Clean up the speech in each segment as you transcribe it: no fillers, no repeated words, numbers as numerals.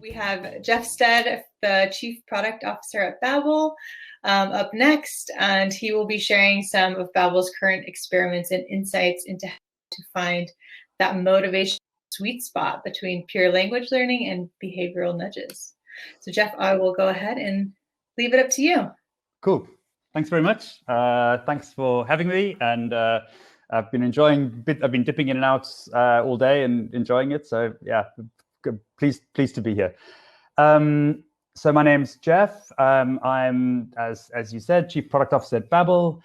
We have Geoff Stead, the Chief Product Officer at Babbel, up next, and he will be sharing some of Babbel's current experiments and insights into how to find that motivation sweet spot between pure language learning and behavioral nudges. So Geoff, I will go ahead and leave it up to you. Cool. Thanks very much. Thanks for having me. And I've been enjoying, I've been dipping in and out all day and enjoying it. So yeah, pleased to be here. So my name's Geoff. I'm, as you said, Chief Product Officer at Babbel.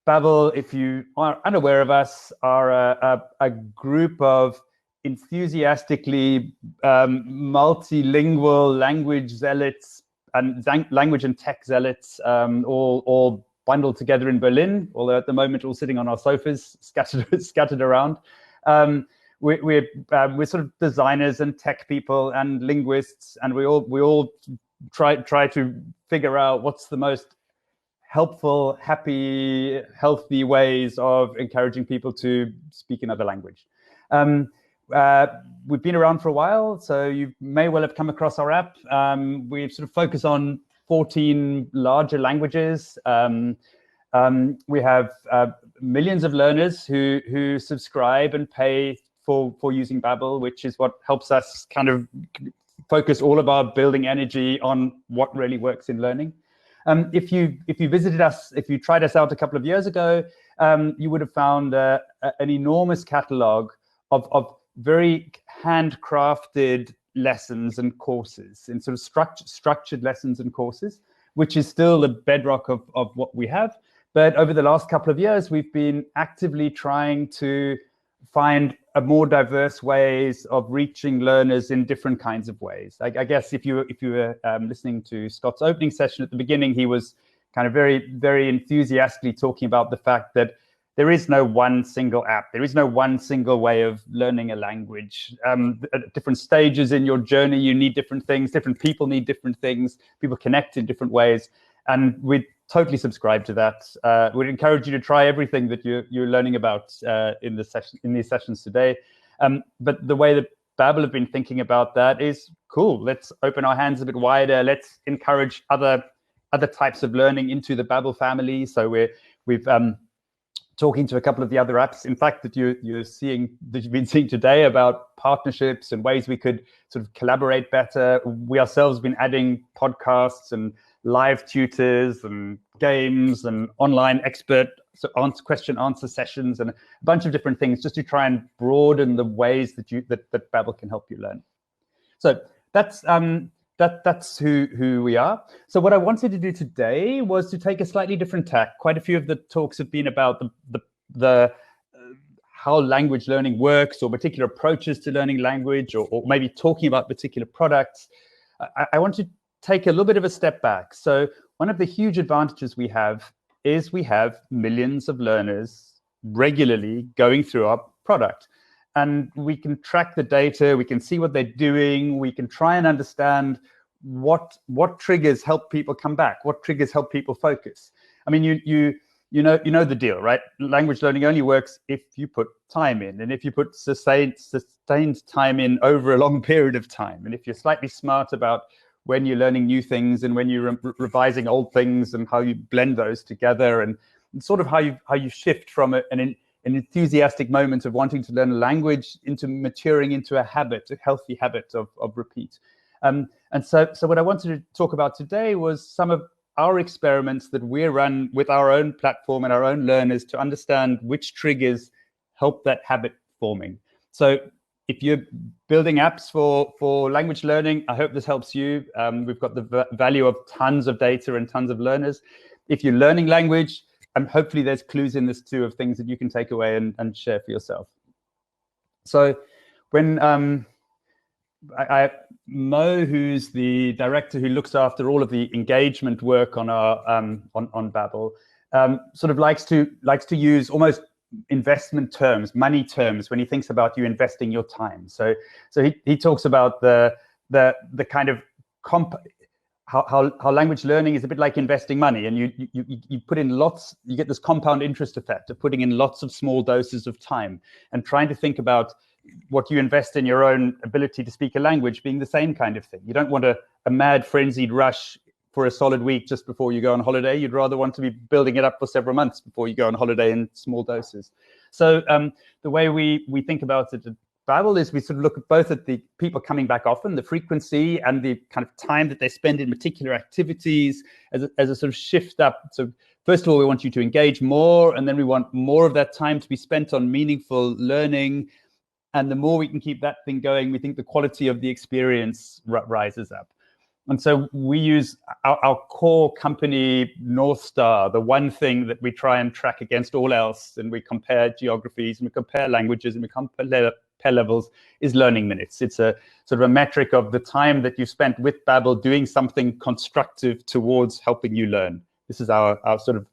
Babbel, if you are unaware of us, are a group of enthusiastically multilingual language zealots and language and tech zealots, all bundled together in Berlin, although at the moment all sitting on our sofas, scattered around. We're sort of designers and tech people and linguists, and we all try to figure out what's the most helpful, happy, healthy ways of encouraging people to speak another language. We've been around for a while, so you may well have come across our app. We sort of focus on 14 larger languages. We have millions of learners who subscribe and pay for using Babbel, which is what helps us kind of focus all of our building energy on what really works in learning. If you visited us, if you tried us out a couple of years ago, you would have found an enormous catalog of very handcrafted lessons and courses, and sort of structured lessons and courses, which is still the bedrock of what we have. But over the last couple of years, we've been actively trying to find a more diverse ways of reaching learners in different kinds of ways. I guess if you were listening to Scott's opening session at the beginning, he was kind of very enthusiastically talking about the fact that there is no one single app. There is no one single way of learning a language. At different stages in your journey, you need different things. Different people need different things. People connect in different ways. And we totally subscribe to that. We'd encourage you to try everything that you're learning about in these sessions today. But the way that Babbel have been thinking about that is, cool, let's open our hands a bit wider. Let's encourage other types of learning into the Babbel family. So we've talking to a couple of the other apps, in fact, that you've been seeing today, about partnerships and ways we could sort of collaborate better. We ourselves have been adding podcasts and live tutors and games and online expert question answer sessions and a bunch of different things, just to try and broaden the ways that Babbel can help you learn. So that's who we are. So what I wanted to do today was to take a slightly different tack. Quite a few of the talks have been about the how language learning works, or particular approaches to learning language, or maybe talking about particular products. I want to take a little bit of a step back. So one of the huge advantages we have is we have millions of learners regularly going through our product. And we can track the data, we can see what they're doing, we can try and understand what triggers help people come back, what triggers help people focus. I mean, you know the deal, right? Language learning only works if you put time in, and if you put sustained time in over a long period of time, and if you're slightly smart about when you're learning new things and when you're revising old things, and how you blend those together, and sort of how you shift from an enthusiastic moment of wanting to learn a language into maturing into a habit, a healthy habit of repeat. And so what I wanted to talk about today was some of our experiments that we run with our own platform and our own learners to understand which triggers help that habit forming. So if you're building apps for language learning, I hope this helps you. We've got the value of tons of data and tons of learners. If you're learning language, and hopefully there's clues in this too of things that you can take away and share for yourself. So when Mo, who's the director who looks after all of the engagement work on our on Babbel, sort of likes to use almost investment terms, money terms, when he thinks about you investing your time. So he talks about the kind of how language learning is a bit like investing money, and you put in lots, you get this compound interest effect of putting in lots of small doses of time, and trying to think about what you invest in your own ability to speak a language being the same kind of thing. You don't want a mad frenzied rush for a solid week just before you go on holiday. You'd rather want to be building it up for several months before you go on holiday in small doses. So the way we think about it at Babble is we sort of look at both at the people coming back often, the frequency, and the kind of time that they spend in particular activities as a sort of shift up. So first of all, we want you to engage more, and then we want more of that time to be spent on meaningful learning. And the more we can keep that thing going, we think the quality of the experience rises up. And so we use our core company North Star, the one thing that we try and track against all else, and we compare geographies, and we compare languages, and we compare levels, is learning minutes. It's a sort of a metric of the time that you've spent with Babel doing something constructive towards helping you learn. This is our sort of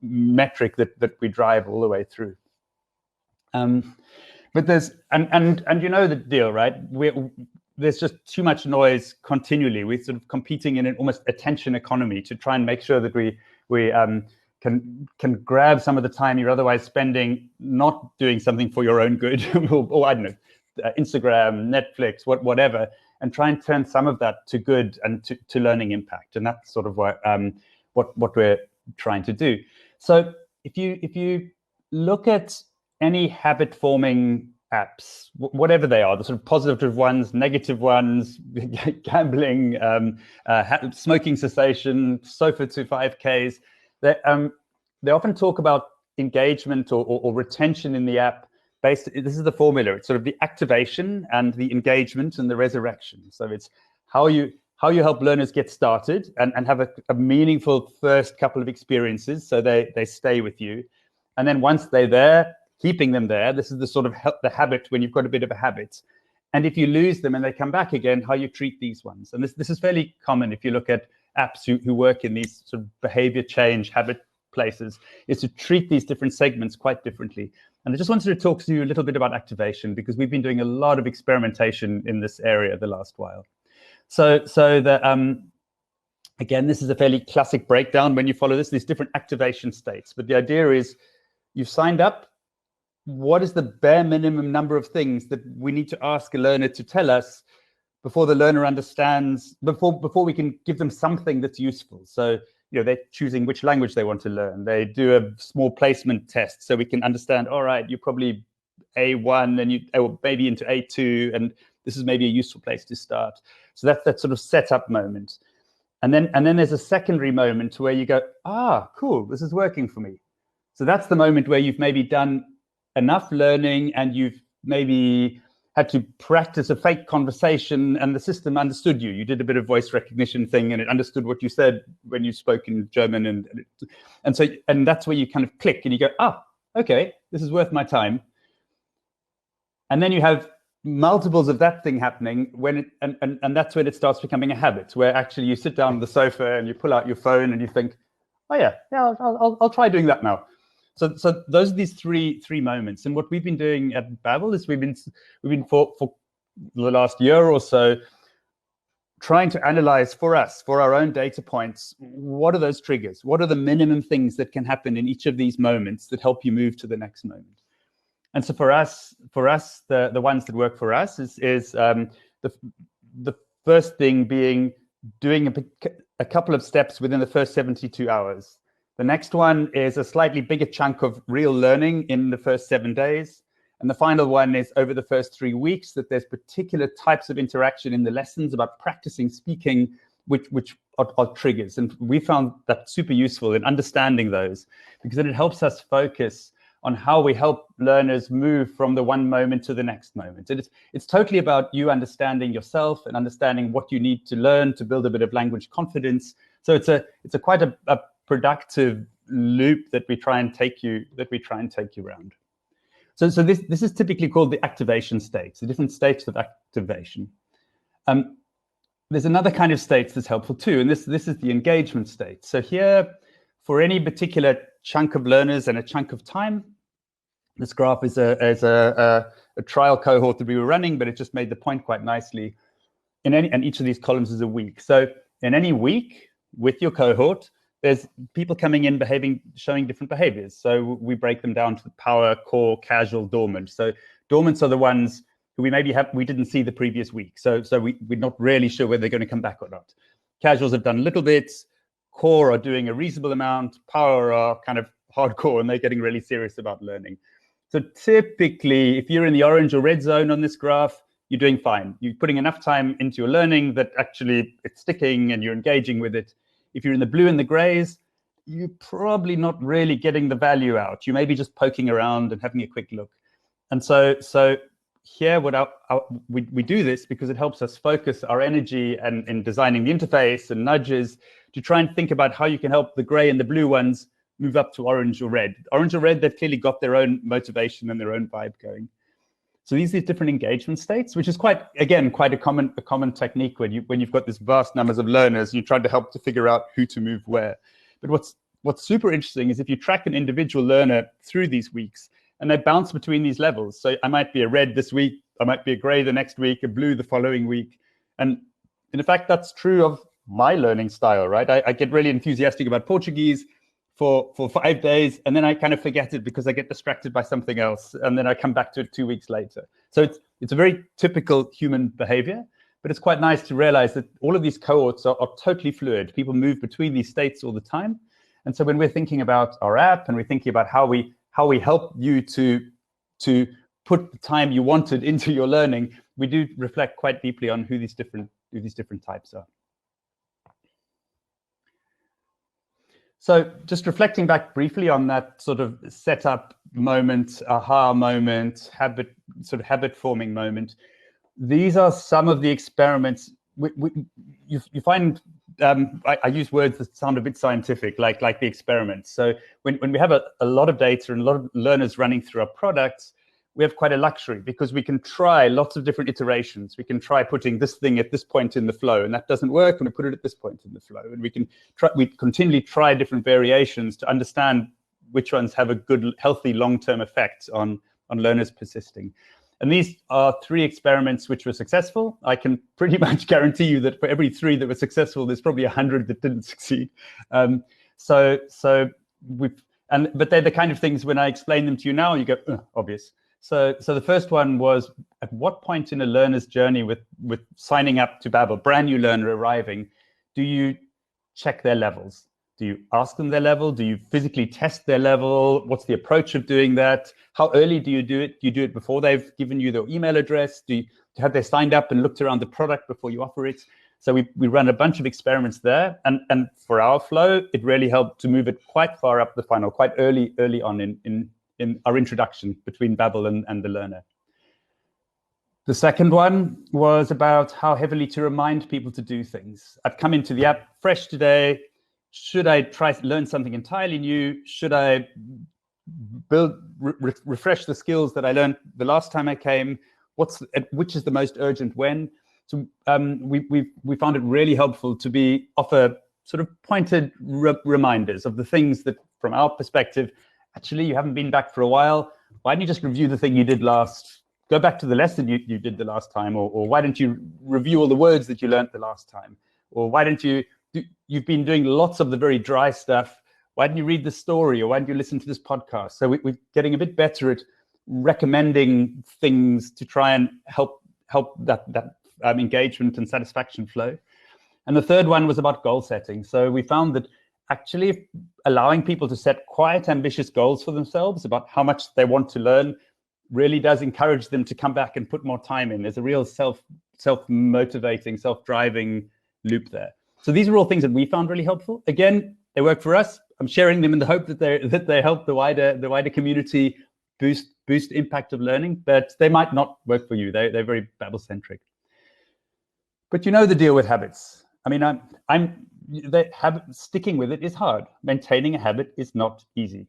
metric that we drive all the way through. But there's, and you know the deal, right? There's just too much noise continually. We're sort of competing in an almost attention economy to try and make sure that we can grab some of the time you're otherwise spending not doing something for your own good, or I don't know, Instagram, Netflix, whatever, and try and turn some of that to good and to learning impact. And that's sort of what we're trying to do. So if you look at any habit forming apps, whatever they are, the sort of positive ones, negative ones, gambling, smoking cessation, sofa to 5Ks, they often talk about engagement or retention in the app based, this is the formula, it's sort of the activation and the engagement and the resurrection. So it's how you help learners get started and have a meaningful first couple of experiences so they stay with you. And then once they're there, keeping them there. This is the sort of the habit when you've got a bit of a habit. And if you lose them and they come back again, how you treat these ones. And this is fairly common if you look at apps who work in these sort of behavior change habit places, is to treat these different segments quite differently. And I just wanted to talk to you a little bit about activation, because we've been doing a lot of experimentation in this area the last while. So again, this is a fairly classic breakdown when you follow this, these different activation states. But the idea is you've signed up. What is the bare minimum number of things that we need to ask a learner to tell us before the learner understands, before we can give them something that's useful? So, you know, they're choosing which language they want to learn. They do a small placement test so we can understand, all right, you're probably A1 and maybe into A2, and this is maybe a useful place to start. So that's that sort of setup moment. And then there's a secondary moment where you go, cool, this is working for me. So that's the moment where you've maybe done enough learning and you've maybe had to practice a fake conversation and the system understood you. You did a bit of voice recognition thing and it understood what you said when you spoke in German. And that's where you kind of click and you go, okay, this is worth my time. And then you have multiples of that thing happening and that's when it starts becoming a habit, where actually you sit down on the sofa and you pull out your phone and you think, I'll try doing that now. So those are these three moments. And what we've been doing at Babbel is we've been for the last year or so trying to analyze for our own data points, what are those triggers? What are the minimum things that can happen in each of these moments that help you move to the next moment? And so for us, the ones that work for us is the first thing being doing a couple of steps within the first 72 hours. The next one is a slightly bigger chunk of real learning in the first 7 days. And the final one is over the first 3 weeks, that there's particular types of interaction in the lessons about practicing speaking, which are triggers. And we found that super useful in understanding those, because then it helps us focus on how we help learners move from the one moment to the next moment. And it's totally about you understanding yourself and understanding what you need to learn to build a bit of language confidence. So it's a quite a productive loop that we try and take you around. So this is typically called the activation states, the different states of activation. There's another kind of states that's helpful too, and this is the engagement state. So here, for any particular chunk of learners and a chunk of time, this graph is a trial cohort that we were running, but it just made the point quite nicely. And each of these columns is a week. So in any week with your cohort, there's people coming in showing different behaviors. So we break them down to the power, core, casual, dormant. So dormants are the ones who we didn't see the previous week. So we're not really sure whether they're going to come back or not. Casuals have done little bits. Core are doing a reasonable amount. Power are kind of hardcore, and they're getting really serious about learning. So typically, if you're in the orange or red zone on this graph, you're doing fine. You're putting enough time into your learning that actually it's sticking and you're engaging with it. If you're in the blue and the grays, you're probably not really getting the value out. You may be just poking around and having a quick look. And so here, we do this because it helps us focus our energy and in designing the interface and nudges to try and think about how you can help the gray and the blue ones move up to orange or red. Orange or red, they've clearly got their own motivation and their own vibe going. So these are different engagement states, which is quite a common technique when you've got this vast numbers of learners, you're trying to help to figure out who to move where. But what's super interesting is if you track an individual learner through these weeks, and they bounce between these levels. So I might be a red this week, I might be a gray the next week, a blue the following week. And in fact, that's true of my learning style, right? I get really enthusiastic about Portuguese for 5 days, and then I kind of forget it because I get distracted by something else, and then I come back to it 2 weeks later. So it's a very typical human behavior, but it's quite nice to realize that all of these cohorts are totally fluid. People move between these states all the time. And so when we're thinking about our app and we're thinking about how we help you to put the time you wanted into your learning, we do reflect quite deeply on who these different types are. So just reflecting back briefly on that sort of setup moment, aha moment, habit forming moment. These are some of the experiments you find. I use words that sound a bit scientific, like the experiments. So when we have a lot of data and a lot of learners running through our products, we have quite a luxury because we can try lots of different iterations. We can try putting this thing at this point in the flow, and that doesn't work, and we put it at this point in the flow. And we continually try different variations to understand which ones have a good, healthy, long-term effect on learners persisting. And these are 3 experiments which were successful. I can pretty much guarantee you that for every 3 that were successful, there's probably 100 that didn't succeed. But they're the kind of things when I explain them to you now, you go, obvious. So the first one was, at what point in a learner's journey with signing up to Babbel, brand new learner arriving, do you check their levels? Do you ask them their level? Do you physically test their level? What's the approach of doing that? How early do you do it? Do you do it before they've given you their email address? Have they signed up and looked around the product before you offer it? So we run a bunch of experiments there. And for our flow, it really helped to move it quite far up the funnel, quite early on in our introduction between Babbel and the learner. The second one was about how heavily to remind people to do things. I've come into the app fresh today. Should I try to learn something entirely new? Should I refresh the skills that I learned the last time I came? Which is the most urgent when? So we found it really helpful to offer sort of pointed reminders of the things that, from our perspective, actually you haven't been back for a while. Why don't you just review the thing you did last? Go back to the lesson you did the last time, or why don't you review all the words that you learned the last time? Or why don't you've been doing lots of the very dry stuff. Why don't you read the story, or why don't you listen to this podcast? So we're getting a bit better at recommending things to try and help that engagement and satisfaction flow. And the third one was about goal setting. So we found that actually allowing people to set quite ambitious goals for themselves about how much they want to learn really does encourage them to come back and put more time in. There's a real self-motivating, self-driving loop there. So these are all things that we found really helpful. Again, they work for us. I'm sharing them in the hope that they help the wider community boost impact of learning, but they might not work for you. They're very Babbel-centric. But you know the deal with habits. I mean, sticking with it is hard. Maintaining a habit is not easy,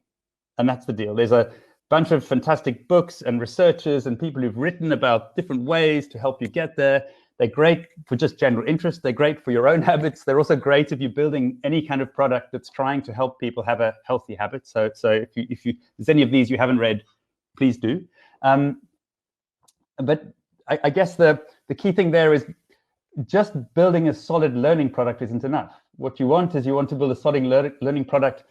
and that's the deal. There's a bunch of fantastic books and researchers and people who've written about different ways to help you get there. They're great for just general interest. They're great for your own habits. They're also great if you're building any kind of product that's trying to help people have a healthy habit. So if there's any of these you haven't read, please do. But I guess the key thing there is just building a solid learning product isn't enough. what you want is you want to build a solid learning product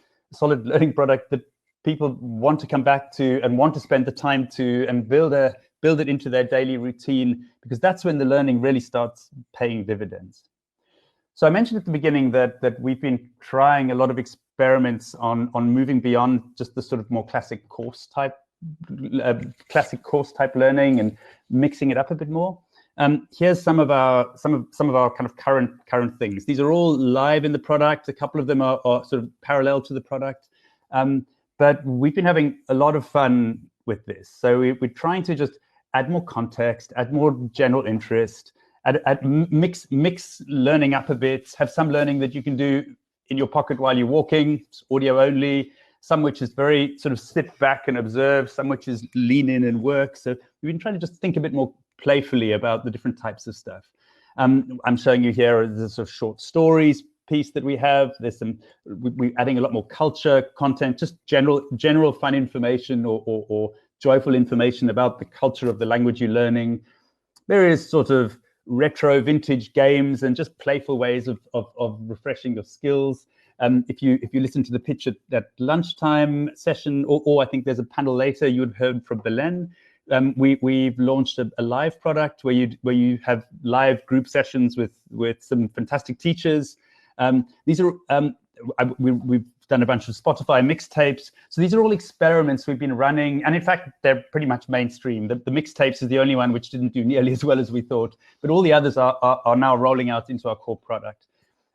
that people want to come back to and want to spend the time to, and build it into their daily routine, because that's when the learning really starts paying dividends. So I mentioned at the beginning that we've been trying a lot of experiments on moving beyond just the sort of more classic course type learning and mixing it up a bit more. Here's some of our kind of current things. These are all live in the product. A couple of them are sort of parallel to the product, but we've been having a lot of fun with this. So we're trying to just add more context, add more general interest, mix learning up a bit. Have some learning that you can do in your pocket while you're walking, audio only. Some which is very sort of sit back and observe. Some which is lean in and work. So we've been trying to just think a bit more playfully about the different types of stuff. I'm showing you here the sort of short stories piece that we have. There's we're adding a lot more culture content, just general fun information or joyful information about the culture of the language you're learning. Various sort of retro vintage games and just playful ways of refreshing your skills. If you listen to the pitch at lunchtime session, or I think there's a panel later, you would have heard from Belen. We've launched a live product where you have live group sessions with some fantastic teachers. These are we've done a bunch of Spotify mixtapes. So these are all experiments we've been running, and in fact they're pretty much mainstream. The mixtapes is the only one which didn't do nearly as well as we thought, but all the others are now rolling out into our core product.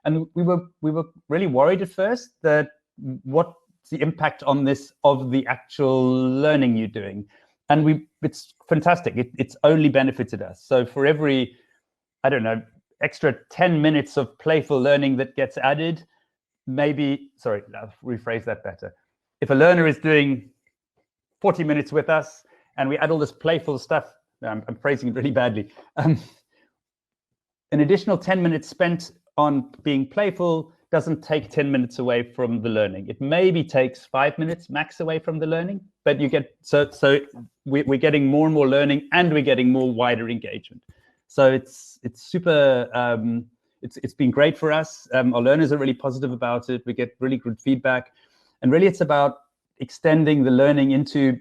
And we were really worried at first that what's the impact on this of the actual learning you're doing. And it's fantastic. It's only benefited us. So for every, I don't know, extra 10 minutes of playful learning that gets added, sorry, I'll rephrase that better. If a learner is doing 40 minutes with us and we add all this playful stuff, I'm phrasing it really badly, an additional 10 minutes spent on being playful doesn't take 10 minutes away from the learning. It maybe takes 5 minutes max away from the learning, but you get so we're getting more and more learning, and we're getting more wider engagement. So it's super. It's been great for us. Our learners are really positive about it. We get really good feedback, and really it's about extending the learning into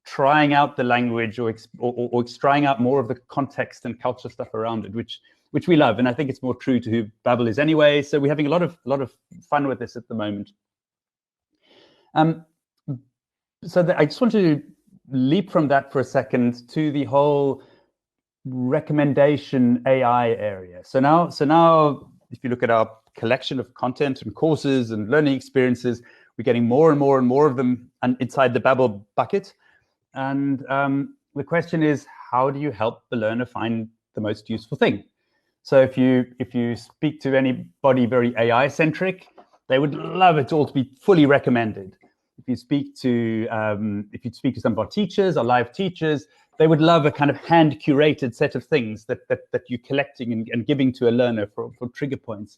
trying out the language or trying out more of the context and culture stuff around it, which we love, and I think it's more true to who Babbel is anyway. So we're having a lot of fun with this at the moment. I just want to leap from that for a second to the whole recommendation AI area. So now, if you look at our collection of content and courses and learning experiences, we're getting more and more of them inside the Babbel bucket. And the question is, how do you help the learner find the most useful thing? So if you speak to anybody very AI centric, they would love it all to be fully recommended. If you speak to some of our teachers, our live teachers, they would love a kind of hand curated set of things that you're collecting and giving to a learner for trigger points.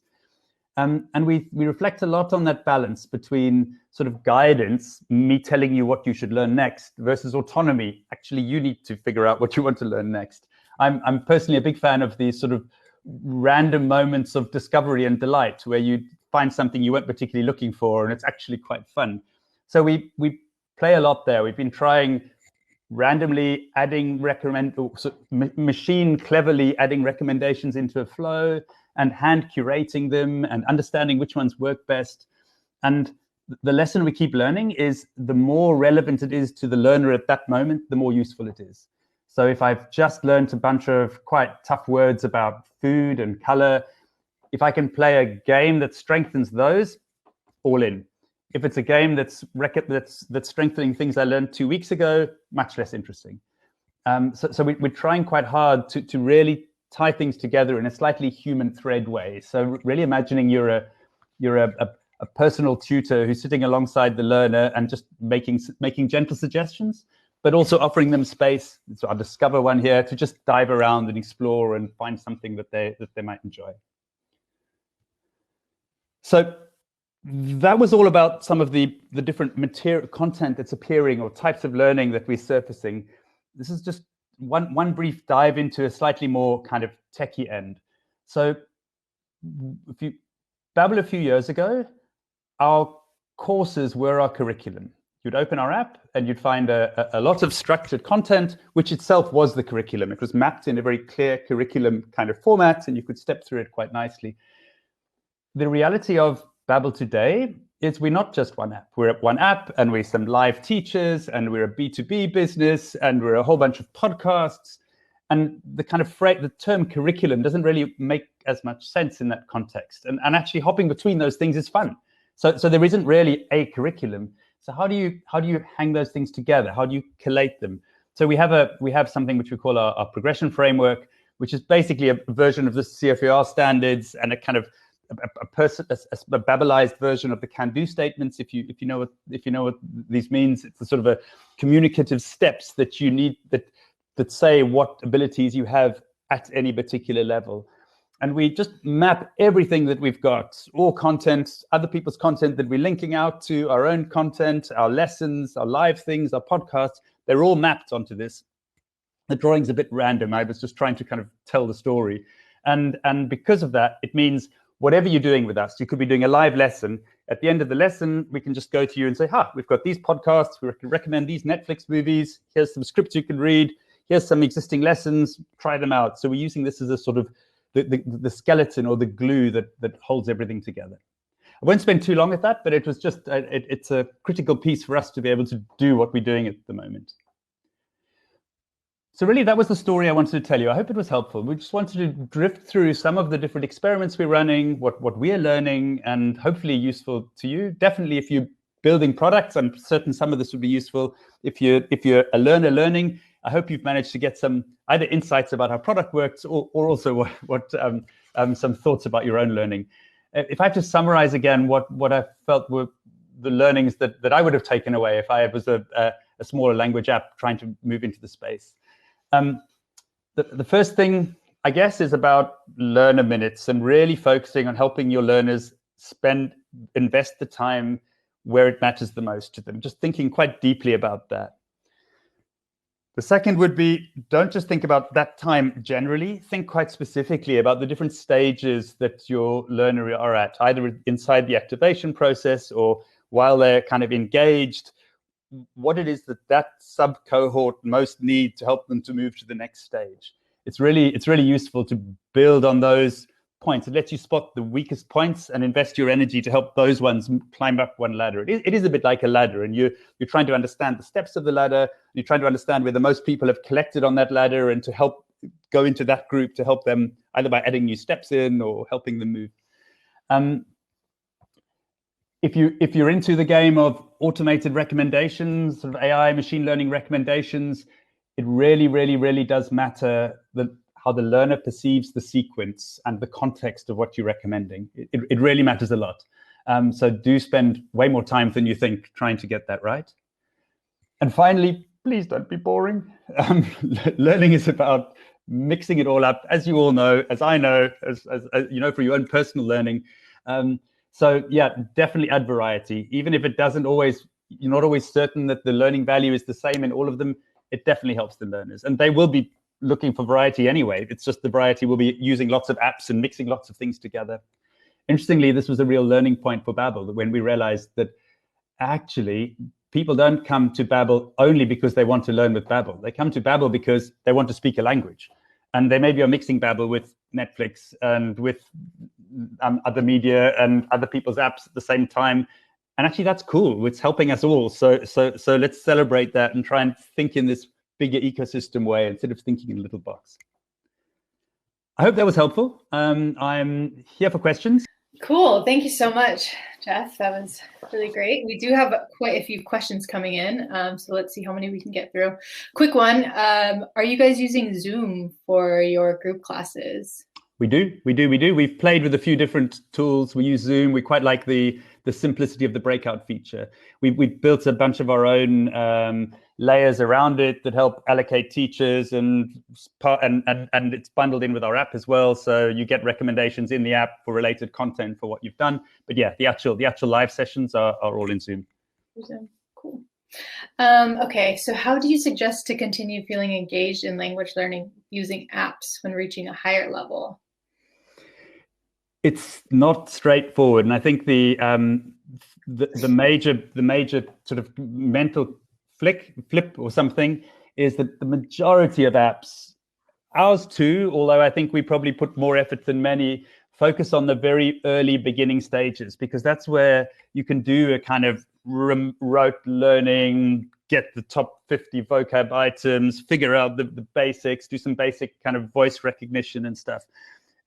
And we reflect a lot on that balance between sort of guidance, me telling you what you should learn next, versus autonomy. Actually, you need to figure out what you want to learn next. I'm personally a big fan of these sort of random moments of discovery and delight where you find something you weren't particularly looking for, and it's actually quite fun. So we play a lot there. We've been trying randomly adding machine cleverly adding recommendations into a flow and hand curating them and understanding which ones work best. And the lesson we keep learning is the more relevant it is to the learner at that moment, the more useful it is. So if I've just learned a bunch of quite tough words about food and color, if I can play a game that strengthens those, all in. If it's a game that's strengthening things I learned 2 weeks ago, much less interesting. So we're trying quite hard to really tie things together in a slightly human thread way. So really imagining you're a personal tutor who's sitting alongside the learner and just making gentle suggestions, but also offering them space. So I'll discover one here to just dive around and explore and find something that they might enjoy. So that was all about some of the different material content that's appearing or types of learning that we're surfacing. This is just one brief dive into a slightly more kind of techie end. So Babbel a few years ago, our courses were our curriculum. You'd open our app and you'd find a lot of structured content, which itself was the curriculum. It was mapped in a very clear curriculum kind of format, and you could step through it quite nicely. The reality of Babbel today is we're not just one app. We're one app, and we're some live teachers, and we're a B2B business, and we're a whole bunch of podcasts. And the kind of the term curriculum doesn't really make as much sense in that context. And actually hopping between those things is fun. So there isn't really a curriculum. So how do you hang those things together? How do you collate them? So we have something which we call our progression framework, which is basically a version of the CFAR standards and a kind of a Babbelized version of the can-do statements. If you know what these means, it's a sort of a communicative steps that you need that say what abilities you have at any particular level. And we just map everything that we've got, all content, other people's content that we're linking out to, our own content, our lessons, our live things, our podcasts. They're all mapped onto this. The drawing's a bit random. I was just trying to kind of tell the story. And because of that, it means whatever you're doing with us, you could be doing a live lesson. At the end of the lesson, we can just go to you and say, we've got these podcasts. We can recommend these Netflix movies. Here's some scripts you can read. Here's some existing lessons. Try them out. So we're using this as a sort of the skeleton or the glue that holds everything together. I won't spend too long at that, but it was just, it's a critical piece for us to be able to do what we're doing at the moment. So really, that was the story I wanted to tell you. I hope it was helpful. We just wanted to drift through some of the different experiments we're running, what we're learning, and hopefully useful to you. Definitely, if you're building products, I'm certain some of this would be useful. If you're a learner learning, I hope you've managed to get some either insights about how product works or also some thoughts about your own learning. If I have to summarize again what I felt were the learnings that I would have taken away if I was a smaller language app trying to move into the space. The first thing, I guess, is about learner minutes and really focusing on helping your learners invest the time where it matters the most to them, just thinking quite deeply about that. The second would be, don't just think about that time generally, think quite specifically about the different stages that your learner are at, either inside the activation process or while they're kind of engaged, what it is that sub-cohort most need to help them to move to the next stage. It's really useful to build on those points. It lets you spot the weakest points and invest your energy to help those ones climb up one ladder. It is a bit like a ladder, and you're trying to understand the steps of the ladder. You're trying to understand where the most people have collected on that ladder, and to help go into that group to help them either by adding new steps in or helping them move. If you're into the game of automated recommendations, sort of AI machine learning recommendations, it really does matter how the learner perceives the sequence and the context of what you're recommending. It really matters a lot. So do spend way more time than you think trying to get that right. And finally, please don't be boring. Learning is about mixing it all up, as you all know, as I know, as you know, for your own personal learning. So yeah, definitely add variety. Even if it doesn't always, you're not always certain that the learning value is the same in all of them, it definitely helps the learners. And they will be looking for variety anyway. It's just the variety will be using lots of apps and mixing lots of things together. Interestingly, this was a real learning point for Babbel when we realized that actually people don't come to Babbel only because they want to learn with Babbel. They come to Babbel because they want to speak a language. And they maybe are mixing Babbel with Netflix and with other media and other people's apps at the same time. And actually, that's cool. It's helping us all. So let's celebrate that and try and think in this bigger ecosystem way instead of thinking in a little box. I hope that was helpful. I'm here for questions. Cool. Thank you so much, Geoff. That was really great. We do have quite a few questions coming in. So let's see how many we can get through. Quick one. Are you guys using Zoom for your group classes? We do. We've played with a few different tools. We use Zoom. We quite like the simplicity of the breakout feature. We've built a bunch of our own layers around it that help allocate teachers, and it's bundled in with our app as well. So you get recommendations in the app for related content for what you've done. But yeah, the actual live sessions are all in Zoom. Cool. Okay, so how do you suggest to continue feeling engaged in language learning using apps when reaching a higher level? It's not straightforward, and I think the major sort of mental flip or something is that the majority of apps, ours too, although I think we probably put more effort than many, focus on the very early beginning stages, because that's where you can do a kind of rote learning, get the top 50 vocab items, figure out the basics, do some basic kind of voice recognition and stuff.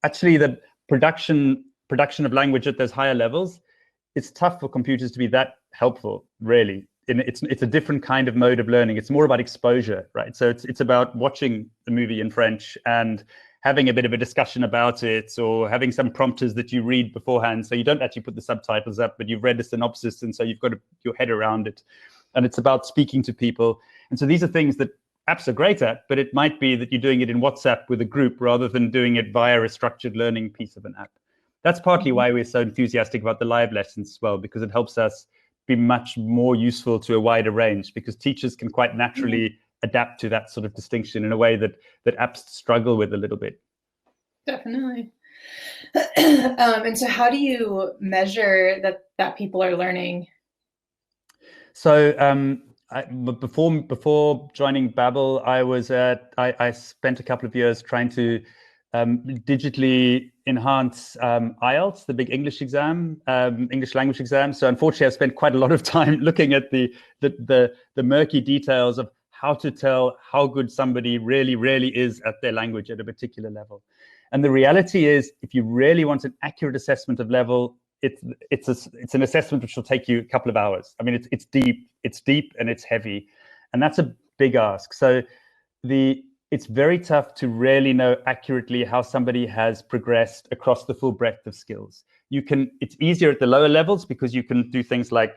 Actually, the production of language at those higher levels, it's tough for computers to be that helpful, really. It's a different kind of mode of learning. It's more about exposure, right? So it's about watching the movie in French and having a bit of a discussion about it, or having some prompters that you read beforehand. So you don't actually put the subtitles up, but you've read the synopsis, and so you've got your head around it. And it's about speaking to people. And so these are things that apps are great at, but it might be that you're doing it in WhatsApp with a group rather than doing it via a structured learning piece of an app. That's partly why we're so enthusiastic about the live lessons as well, because it helps us be much more useful to a wider range, because teachers can quite naturally adapt to that sort of distinction in a way that apps struggle with a little bit. Definitely. And so how do you measure that people are learning? So before joining Babbel, I spent a couple of years trying to digitally enhance IELTS, the big English exam, English language exam. So unfortunately, I've spent quite a lot of time looking at the murky details of how to tell how good somebody really is at their language at a particular level. And the reality is, if you really want an accurate assessment of level, it's an assessment which will take you a couple of hours. I mean, it's deep and it's heavy, and that's a big ask. So it's very tough to really know accurately how somebody has progressed across the full breadth of skills. It's easier at the lower levels, because you can do things like,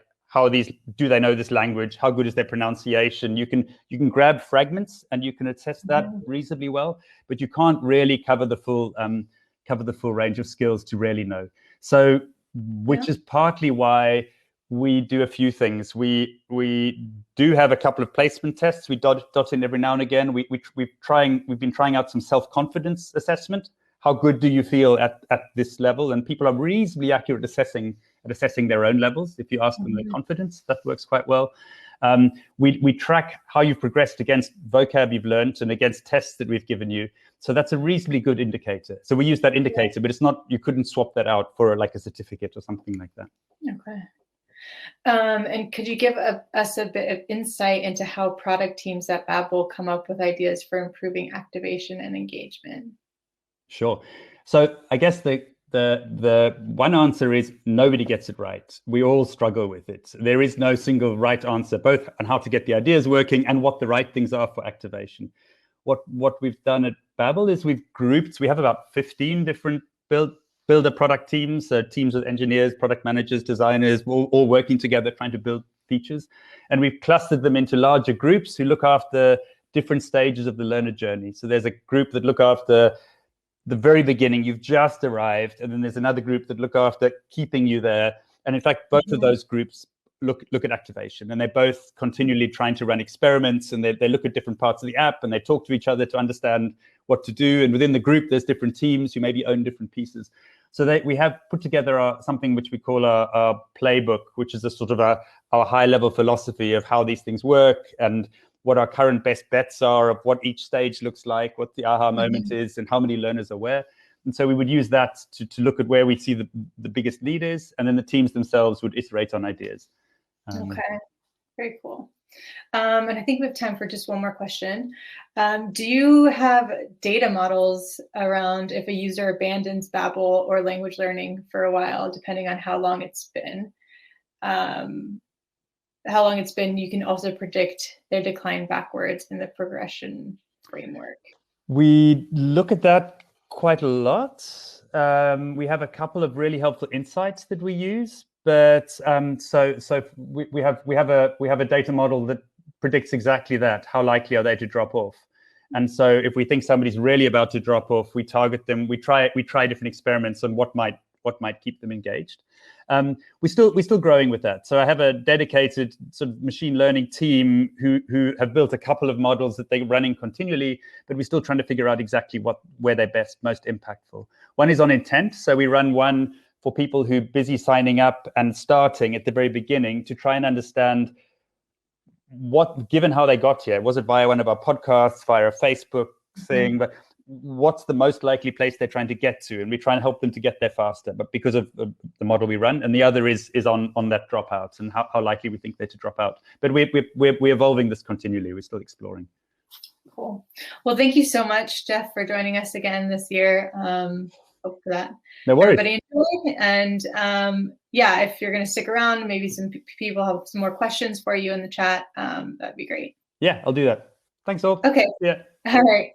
do they know this language? How good is their pronunciation? You can grab fragments and you can assess that reasonably well, but you can't really cover the full range of skills to really know. So, which is partly why we do a few things. We do have a couple of placement tests. We dot in every now and again. We've been trying out some self-confidence assessment. How good do you feel at this level? And people are reasonably accurate at assessing their own levels. If you ask them their confidence, that works quite well. We track how you've progressed against vocab you've learned and against tests that we've given you. So that's a reasonably good indicator. So we use that indicator, but it's not, you couldn't swap that out for like a certificate or something like that. Okay. And could you give us a bit of insight into how product teams at Babbel come up with ideas for improving activation and engagement? Sure. So I guess the one answer is nobody gets it right. We all struggle with it. There is no single right answer, both on how to get the ideas working and what the right things are for activation. What we've done at Babbel is we have about 15 different builder product teams, teams with engineers, product managers, designers, all working together trying to build features. And we've clustered them into larger groups who look after different stages of the learner journey. So there's a group that look after the very beginning, you've just arrived, and then there's another group that look after keeping you there. And in fact, both of those groups look at activation, and they're both continually trying to run experiments, and they look at different parts of the app, and they talk to each other to understand what to do. And within the group, there's different teams who maybe own different pieces. So we have put together something which we call our playbook, which is a sort of our high-level philosophy of how these things work and what our current best bets are of what each stage looks like, what the aha moment is, and how many learners are where. And so we would use that to look at where we see the biggest need is, and then the teams themselves would iterate on ideas. Okay, very cool. And I think we have time for just one more question. Do you have data models around if a user abandons Babbel or language learning for a while, depending on how long it's been? You can also predict their decline backwards in the progression framework. We look at that quite a lot. We have a couple of really helpful insights that we use, but so we have a data model that predicts exactly that. How likely are they to drop off? And so if we think somebody's really about to drop off, we target them. We try different experiments on what might keep them engaged. We're still growing with that. So I have a dedicated sort of machine learning team who have built a couple of models that they're running continually, but we're still trying to figure out exactly where they're most impactful. One is on intent. So we run one for people who are busy signing up and starting at the very beginning to try and understand given how they got here, was it via one of our podcasts, via a Facebook thing, but what's the most likely place they're trying to get to? And we try and help them to get there faster, but because of the model we run. And the other is on that dropouts and how likely we think they're to drop out. But we're evolving this continually. We're still exploring. Cool. Well, thank you so much, Geoff, for joining us again this year. Hope for that. No worries. Everybody enjoyed. And yeah, if you're going to stick around, maybe some people have some more questions for you in the chat. That'd be great. Yeah, I'll do that. Thanks all. Okay. Yeah. All right.